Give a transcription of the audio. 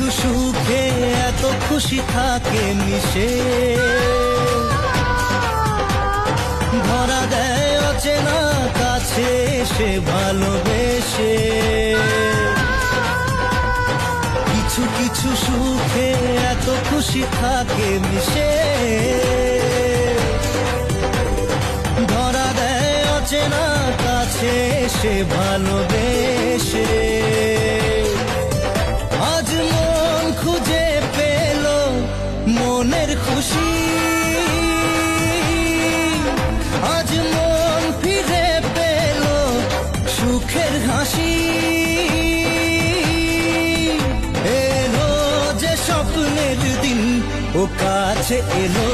কিছু সুখে এত খুশি থাকে মিশে, ধরা দেয় অচেনা কাছে এসে ভালোবেসে। কিছু কিছু সুখে এত খুশি থাকে মিশে, ধরা দেয় অচেনা কাছে এসে ভালোবেসে। আজ মন খুঁজে পেল মনের খুশি, আজ মন ফিরে পেল সুখের হাসি। এলো যে স্বপ্নের দিন ও কাছে এলো।